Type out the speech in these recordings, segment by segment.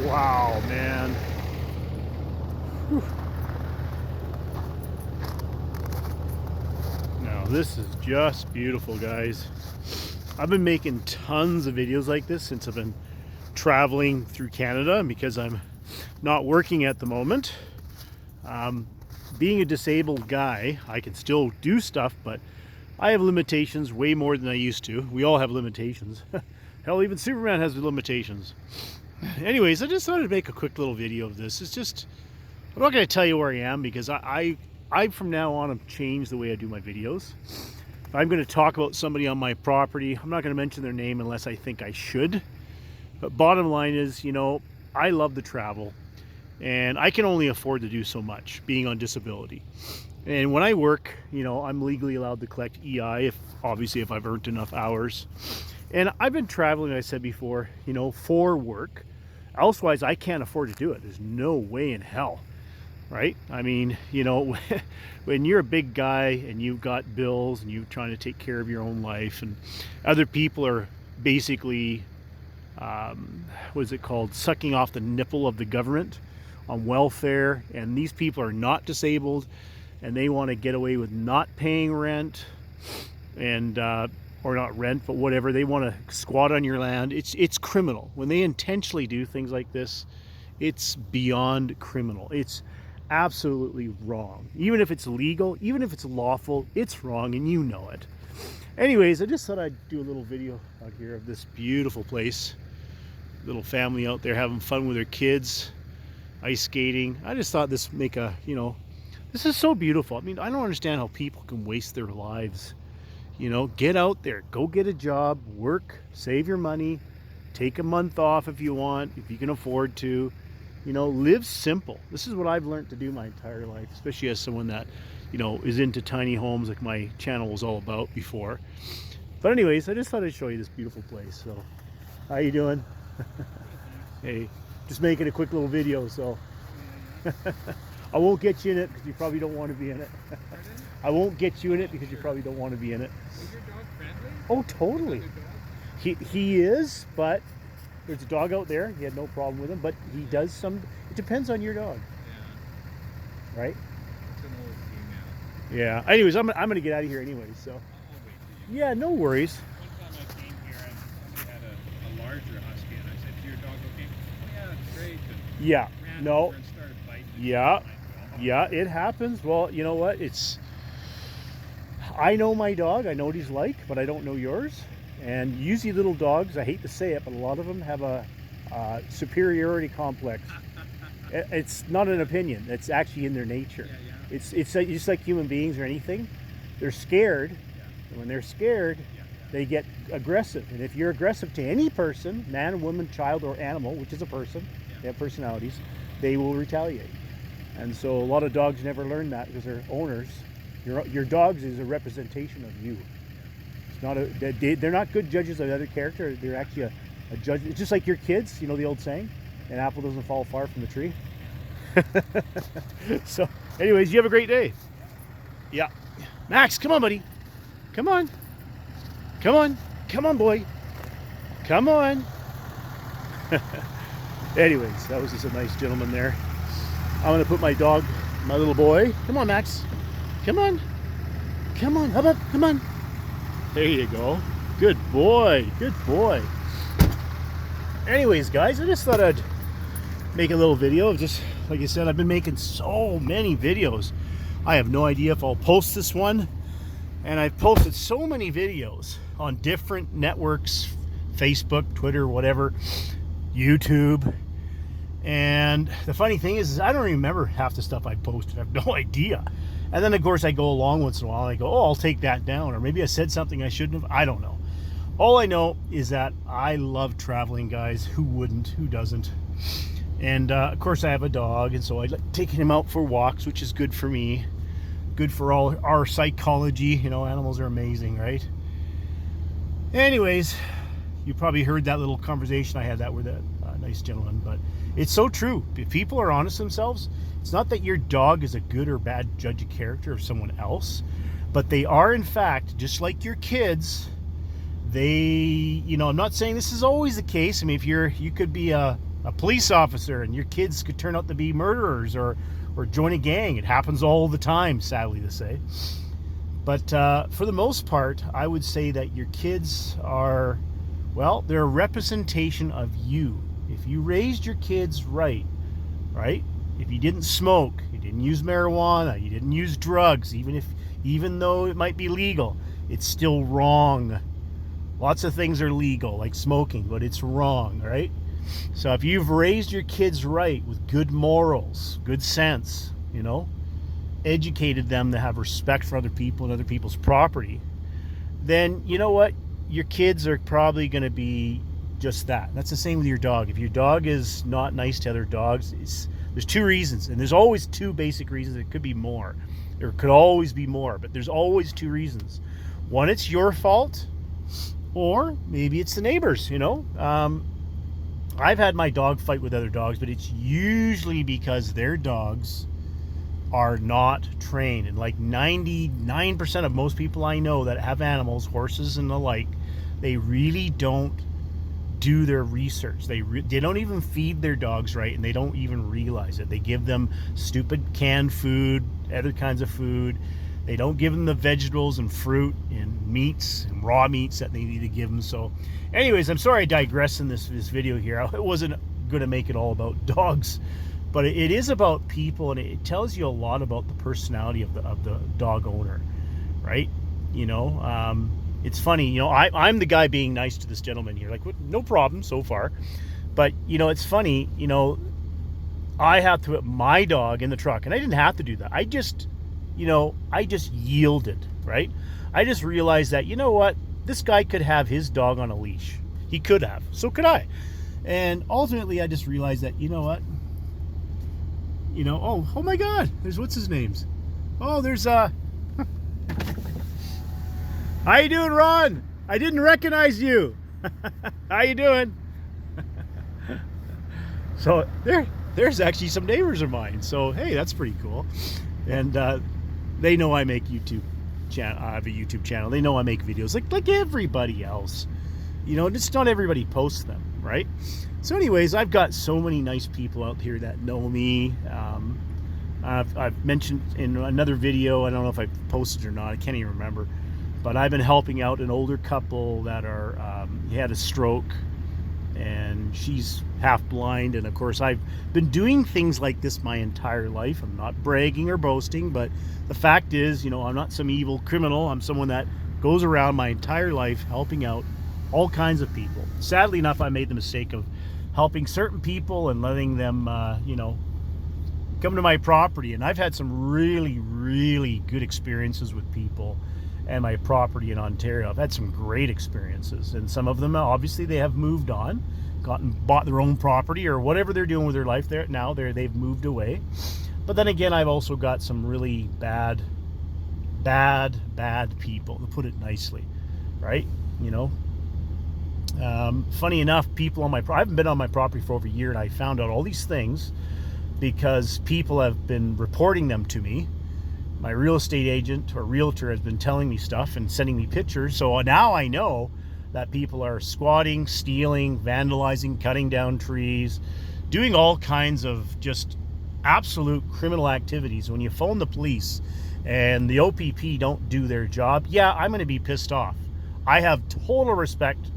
Wow, man. Whew. Now, this is just beautiful, guys. I've been making tons of videos like this since I've been traveling through Canada because I'm not working at the moment. Being a disabled guy, I can still do stuff, but I have limitations way more than I used to. We all have limitations. Hell, even Superman has limitations. Anyways, I just thought I'd make a quick little video of this. It's just, I'm not going to tell you where I am because I from now on have changed the way I do my videos. If I'm going to talk about somebody on my property, I'm not going to mention their name unless I think I should. But bottom line is, you know, I love to travel and I can only afford to do so much being on disability. And when I work, you know, I'm legally allowed to collect EI if I've earned enough hours. And I've been traveling, like I said before, you know, for work. Elsewise, I can't afford to do it. There's no way in hell, right? I mean, you know, when you're a big guy and you've got bills and you're trying to take care of your own life and other people are basically, what is it called, sucking off the nipple of the government on welfare, and these people are not disabled and they want to get away with not paying rent and or not rent, but whatever. They want to squat on your land. It's criminal. When they intentionally do things like this, it's beyond criminal. It's absolutely wrong. Even if it's legal, even if it's lawful, it's wrong and you know it. Anyways, I just thought I'd do a little video out here of this beautiful place. Little family out there having fun with their kids, ice skating. I just thought this make a, you know, this is so beautiful. I mean, I don't understand how people can waste their lives. You know, get out there, go get a job, work, save your money, take a month off if you want, if you can afford to. You know, live simple. This is what I've learned to do my entire life, especially as someone that, you know, is into tiny homes like my channel was all about before. But anyways, I just thought I'd show you this beautiful place. So, how you doing? Hey, just making a quick little video, so. I won't get you in it because you probably don't want to be in it. I won't get you in it because you probably don't want to be in it. Is your dog friendly? Oh, totally. He is, but there's a dog out there. He had no problem with him, but he does some. It depends on your dog. Yeah. Right? It's an old female. Yeah. Anyways, I'm gonna get out of here anyways. So. I'll wait for you. Yeah, no worries. One time I came here and somebody had a larger husky and I said, "Is your dog okay?" "Oh yeah, it's great." And Yeah. ran No. over and started biting. Yeah. And I go, Yeah, it happens. Well, you know what? I know my dog. I know what he's like, but I don't know yours. And usually little dogs, I hate to say it, but a lot of them have a superiority complex. It's not an opinion. It's actually in their nature. Yeah, yeah. It's just like human beings or anything. They're scared. Yeah. And when they're scared, Yeah. they get aggressive. And if you're aggressive to any person, man, woman, child, or animal, which is a person, they have personalities, they will retaliate. And so a lot of dogs never learn that because their owners, your dogs is a representation of you. It's not they're not good judges of other character. They're actually a judge. It's just like your kids, you know the old saying, an apple doesn't fall far from the tree. So anyways, you have a great day. Yeah. Max, come on, buddy. Come on. Come on. Come on, boy. Come on. Anyways, that was just a nice gentleman there. I'm gonna put my dog, my little boy. Come on, Max. Come on. Come on. How about? Come on. There you go. Good boy. Good boy. Anyways, guys, I just thought I'd make a little video of just, like I said, I've been making so many videos. I have no idea if I'll post this one. And I've posted so many videos on different networks, Facebook, Twitter, whatever, YouTube. And the funny thing is I don't remember half the stuff I posted. I have no idea. And then of course I go along once in a while and I go, oh, I'll take that down. Or maybe I said something I shouldn't have. I don't know. All I know is that I love traveling, guys. Who wouldn't? Who doesn't? And of course I have a dog, and so I like taking him out for walks, which is good for me. Good for all our psychology. You know, animals are amazing, right? Anyways, you probably heard that little conversation I had that with that nice gentleman, but it's so true. If people are honest themselves, it's not that your dog is a good or bad judge of character of someone else, but they are, in fact, just like your kids. They, you know, I'm not saying this is always the case. I mean, if you could be a a police officer, and your kids could turn out to be murderers or join a gang. It happens all the time, sadly to say. But for the most part, I would say that your kids are, well, they're a representation of you. If you raised your kids right, if you didn't smoke, you didn't use marijuana, you didn't use drugs, even though it might be legal, it's still wrong. Lots of things are legal, like smoking, but it's wrong, right? So if you've raised your kids right with good morals, good sense, educated them to have respect for other people and other people's property, then you know what? Your kids are probably going to be just that. That's the same with your dog. If your dog is not nice to other dogs, there's two reasons, and there's always two basic reasons. It could be more. There could always be more, but there's always two reasons. One, it's your fault, or maybe it's the neighbors, I've had my dog fight with other dogs, but it's usually because their dogs are not trained. And like 99% of most people I know that have animals, horses and the like, they really don't do their research. They don't even feed their dogs right, and they don't even realize it. They give them stupid canned food, other kinds of food. They don't give them the vegetables and fruit and meats and raw meats that they need to give them. So anyways, I'm sorry I digress in this video here. I wasn't going to make it all about dogs, but it is about people, and it tells you a lot about the personality of the dog owner, right? It's funny, I'm the guy being nice to this gentleman here, like, no problem so far. But, it's funny, I have to put my dog in the truck, and I didn't have to do that. I just yielded, right? I just realized that, what? This guy could have his dog on a leash. He could have. So could I. And ultimately, I just realized that, what? Oh my God, what's his name's? Oh, there's how you doing, Ron? I didn't recognize you. How you doing? So there's actually some neighbors of mine. So hey, that's pretty cool. And they know I make YouTube channel. I have a YouTube channel. They know I make videos like everybody else. Just not everybody posts them, right? So anyways, I've got so many nice people out here that know me. I've mentioned in another video, I don't know if I posted or not, I can't even remember, but I've been helping out an older couple that he had a stroke, and she's half blind. And of course, I've been doing things like this my entire life. I'm not bragging or boasting, but the fact is, I'm not some evil criminal. I'm someone that goes around my entire life helping out all kinds of people. Sadly enough, I made the mistake of helping certain people and letting them, come to my property. And I've had some really, really good experiences with people and my property in Ontario. I've had some great experiences, and some of them, obviously, they have moved on, bought their own property or whatever they're doing with their life. They've moved away. But then again, I've also got some really bad people, to put it nicely, right? Funny enough, people I haven't been on my property for over a year, and I found out all these things because people have been reporting them to me. My real estate agent or realtor has been telling me stuff and sending me pictures. So now I know that people are squatting, stealing, vandalizing, cutting down trees, doing all kinds of just absolute criminal activities. When you phone the police and the OPP don't do their job, yeah, I'm going to be pissed off. I have total respect.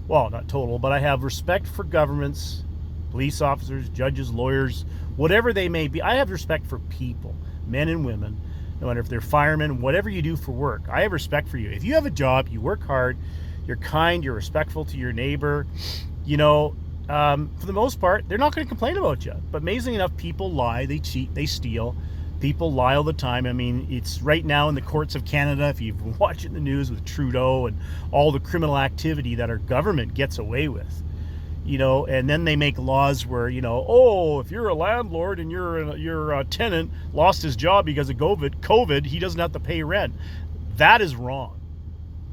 Well, not total, but I have respect for governments, police officers, judges, lawyers, whatever they may be. I have respect for people, men and women, no matter if they're firemen, whatever you do for work. I have respect for you. If you have a job, you work hard, you're kind, you're respectful to your neighbor, for the most part, they're not going to complain about you. But amazingly enough, people lie, they cheat, they steal. People lie all the time. I mean, it's right now in the courts of Canada, if you've been watching the news with Trudeau and all the criminal activity that our government gets away with, and then they make laws where, if you're a landlord and your tenant lost his job because of COVID, he doesn't have to pay rent. That is wrong.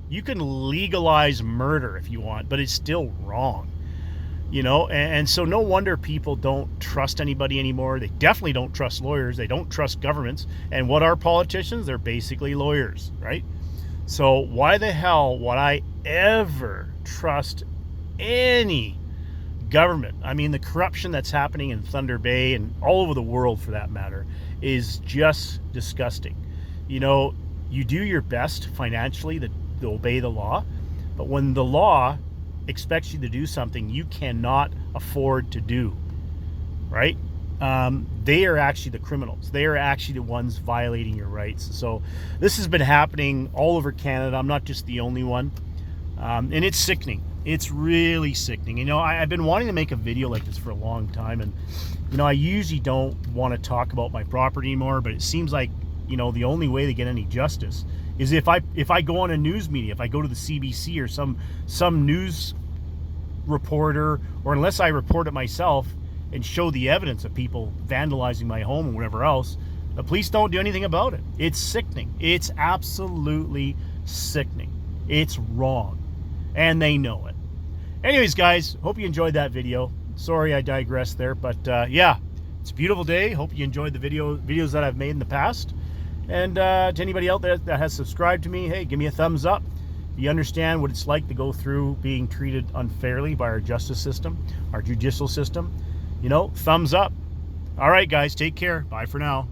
You can legalize murder if you want, but it's still wrong. And so no wonder people don't trust anybody anymore. They definitely don't trust lawyers. They don't trust governments. And what are politicians? They're basically lawyers, right? So why the hell would I ever trust any government, I mean, the corruption that's happening in Thunder Bay and all over the world for that matter is just disgusting. You know, you do your best financially to obey the law, but when the law expects you to do something you cannot afford to do, right? They are actually the criminals. They are actually the ones violating your rights. So this has been happening all over Canada. I'm not just the only one. And it's sickening. It's really sickening. You know, I've been wanting to make a video like this for a long time, and you know, I usually don't want to talk about my property anymore, but it seems like, you know, the only way to get any justice is if I go on a news media, if I go to the CBC or some news reporter, or unless I report it myself and show the evidence of people vandalizing my home and whatever else, the police don't do anything about it. It's sickening. It's absolutely sickening. It's wrong, and they know it. Anyways, guys, hope you enjoyed that video. Sorry I digressed there, but yeah, it's a beautiful day. Hope you enjoyed the videos that I've made in the past. And to anybody out there that has subscribed to me, hey, give me a thumbs up. You understand what it's like to go through being treated unfairly by our justice system, our judicial system. You know, thumbs up. All right, guys, take care. Bye for now.